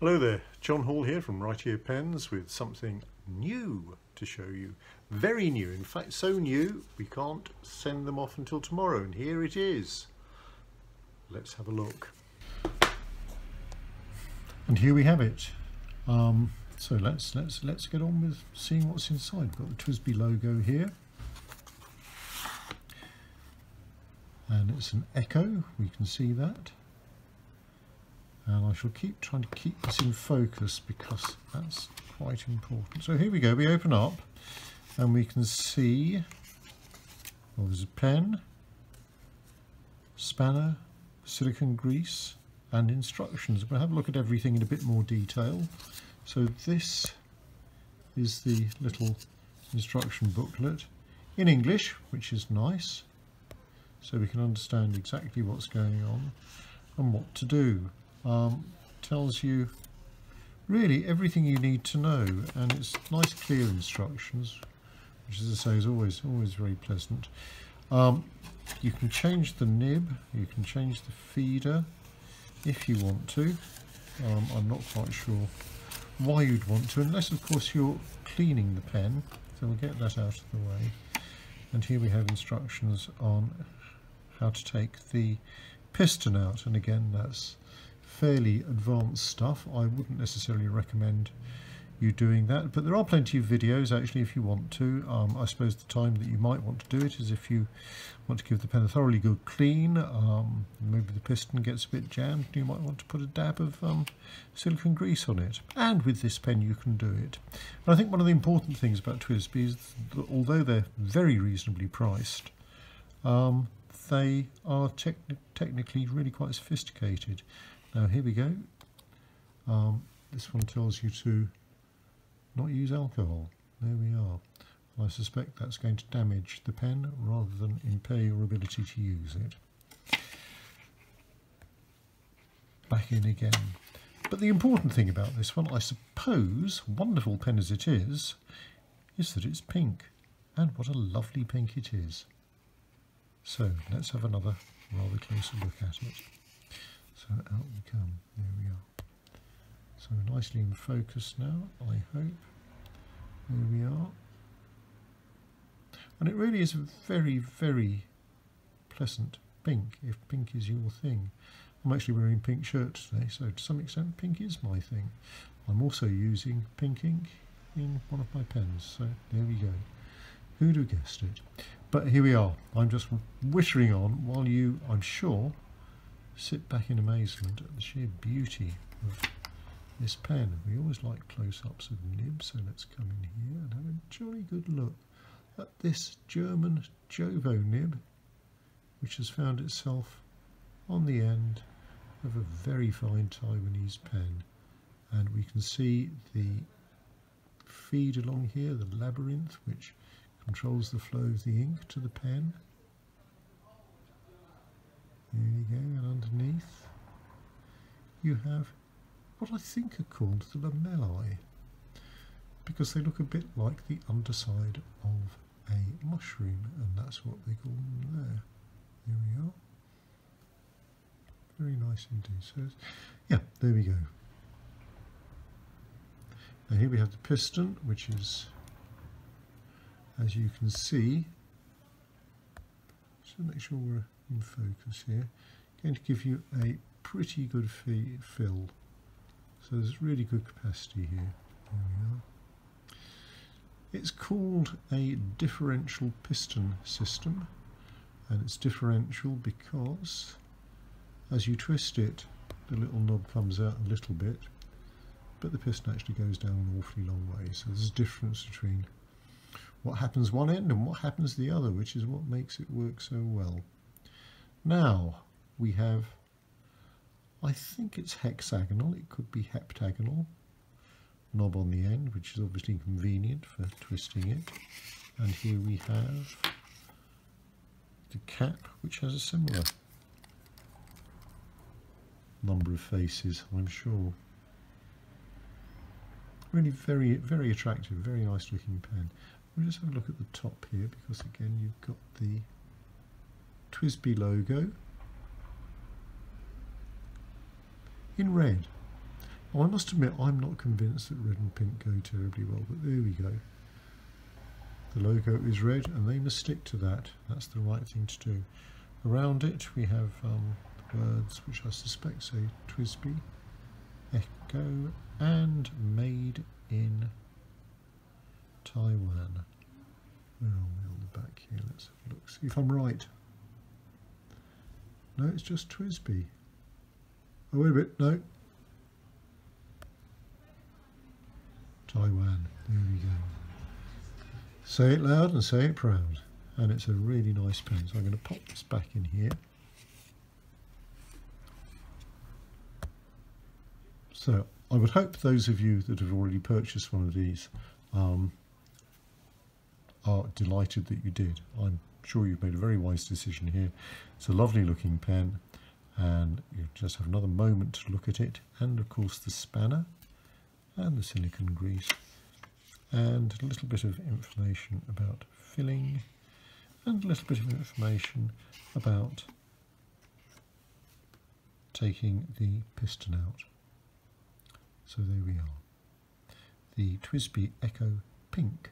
Hello there, John Hall here from Right Ear Pens with something new to show you. Very new, in fact so new we can't send them off until tomorrow, and here it is. Let's have a look. And here we have it. So let's get on with seeing what's inside. We've got the TWSBI logo here. And it's an ECO, we can see that. And I shall keep trying to keep this in focus because that's quite important. So here we go, we open up and we can see, well, there's a pen, spanner, silicone grease and instructions. We'll have a look at everything in a bit more detail. So this is the little instruction booklet in English, which is nice, so we can understand exactly what's going on and what to do. Tells you really everything you need to know, and it's nice clear instructions, which, as I say, is always very pleasant. You can change the nib, you can change the feeder if you want to. I'm not quite sure why you'd want to, unless of course you're cleaning the pen, so we'll get that out of the way. And here we have instructions on how to take the piston out, and again that's fairly advanced stuff. I wouldn't necessarily recommend you doing that, but there are plenty of videos actually if you want to. I suppose the time that you might want to do it is if you want to give the pen a thoroughly good clean. Maybe the piston gets a bit jammed and you might want to put a dab of silicone grease on it, and with this pen you can do it. And I think one of the important things about TWSBI is that although they're very reasonably priced, they are technically really quite sophisticated. Now here we go. This one tells you to not use alcohol. There we are. I suspect that's going to damage the pen rather than impair your ability to use it. Back in again. But the important thing about this one, I suppose, wonderful pen as it is that it's pink. And what a lovely pink it is. So let's have another rather closer look at it. So out we come, there we are. So nicely in focus now, I hope. There we are. And it really is a very, very pleasant pink, if pink is your thing. I'm actually wearing a pink shirt today, so to some extent pink is my thing. I'm also using pink ink in one of my pens, so there we go. Who'd have guessed it? But here we are. I'm just wittering on while you, I'm sure, sit back in amazement at the sheer beauty of this pen. We always like close-ups of nibs, so let's come in here and have a jolly good look at this German Jovo nib, which has found itself on the end of a very fine Taiwanese pen. And we can see the feed along here, the labyrinth, which controls the flow of the ink to the pen. There you go, and underneath you have what I think are called the lamellae, because they look a bit like the underside of a mushroom, and that's what they call them there. There we are. Very nice indeed. So, yeah, there we go. Now here we have the piston, which is, as you can see, just to make sure we're in focus here, going to give you a pretty good fill. So there's really good capacity here. There we are. It's called a differential piston system, and it's differential because as you twist it, the little knob comes out a little bit, but the piston actually goes down an awfully long way. So there's a difference between what happens one end and what happens the other, which is what makes it work so well. Now we have, I think it's hexagonal, it could be heptagonal, knob on the end, which is obviously convenient for twisting it. And here we have the cap, which has a similar number of faces, I'm sure. Really very, very attractive, very nice looking pen. We'll just have a look at the top here, because again you've got the TWSBI logo in red. Oh, I must admit, I'm not convinced that red and pink go terribly well, but there we go. The logo is red and they must stick to that. That's the right thing to do. Around it we have words which I suspect say TWSBI ECO and made in Taiwan. Where are we on the back here? Let's have a look, see if I'm right. No, it's just TWSBI. Oh, wait a bit, no. Taiwan, there we go. Say it loud and say it proud. And it's a really nice pen, so I'm going to pop this back in here. So I would hope those of you that have already purchased one of these are delighted that you did. I'm sure you've made a very wise decision here. It's a lovely looking pen, and you just have another moment to look at it, and of course the spanner and the silicone grease and a little bit of information about filling and a little bit of information about taking the piston out. So there we are, the TWSBI ECO Pink.